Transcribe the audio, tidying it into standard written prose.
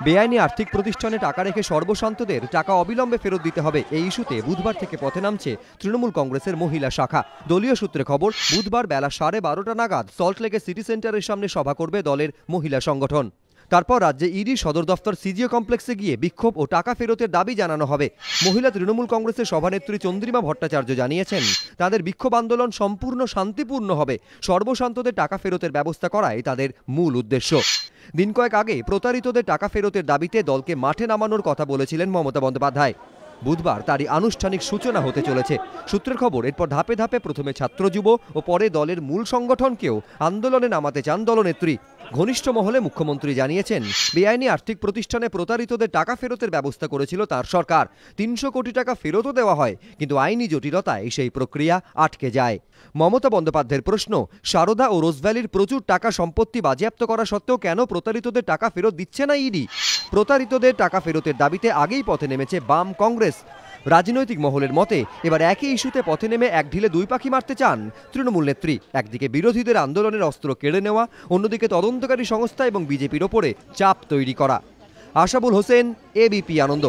বেআইনি আর্থিক প্রতিষ্ঠানে টাকা রেখে সর্বশান্তদের টাকা অবিলম্বে ফেরত দিতে হবে, এই ইস্যুতে বুধবার থেকে পথে নামছে তৃণমূল কংগ্রেসের মহিলা শাখা। দলীয় সূত্রে খবর, বুধবার বেলা 12:30 নাগাদ সল্টলেকের সিটি সেন্টারের সামনে সভা করবে দলের মহিলা সংগঠন। তারপর রাজ্যে ইডি সদর দফতর সিজিও কমপ্লেক্সে গিয়ে বিক্ষোভ ও টাকা ফেরতের দাবি জানানো হবে। মহিলা তৃণমূল কংগ্রেসের সভানেত্রী চন্দ্রিমা ভট্টাচার্য জানিয়েছেন, তাদের বিক্ষোভ আন্দোলন সম্পূর্ণ শান্তিপূর্ণ হবে, সর্বশান্তদের টাকা ফেরতের ব্যবস্থা করাই তাদের মূল উদ্দেশ্য। দিন কয়েক আগে প্রতারিতদের টাকা ফেরতের দাবিতে দলকে মাঠে নামানোর কথা বলেছিলেন মমতা বন্দ্যোপাধ্যায়। বুধবার তারই আনুষ্ঠানিক সূচনা হতে চলেছে। সূত্রের খবর, এরপর ধাপে ধাপে প্রথমে ছাত্র যুব ও পরে দলের মূল সংগঠনকেও আন্দোলনে নামাতে চান দলনেত্রী। ঘনিষ্ঠ মহলে মুখ্যমন্ত্রী জানিয়েছেন, বেআইনি আর্থিক প্রতিষ্ঠানে প্রতারিতদের টাকা ফেরতের ব্যবস্থা করেছিল তার সরকার। 300 কোটি টাকা ফেরতও দেওয়া হয়, কিন্তু আইনি জটিলতায় সেই প্রক্রিয়া আটকে যায়। মমতা বন্দ্যোপাধ্যায়ের প্রশ্ন, সারদা ও রোজভ্যালির প্রচুর টাকা সম্পত্তি বাজেয়াপ্ত করা সত্ত্বেও কেন প্রতারিতদের টাকা ফেরত দিচ্ছে না ইডি? প্রতারিতদের টাকা ফেরতের দাবিতে আগেই পথে নেমেছে বাম কংগ্রেস। রাজনৈতিক মহলের মতে, এবার একই ইস্যুতে পথে নেমে এক ঢিলে দুই পাখি মারতে চান তৃণমূল নেত্রী। একদিকে বিরোধীদের আন্দোলনের অস্ত্র কেড়ে নেওয়া, অন্যদিকে তদন্তকারী সংস্থা এবং বিজেপির ওপরে চাপ তৈরি করা। আশাবুল হোসেন, এবিপি আনন্দ।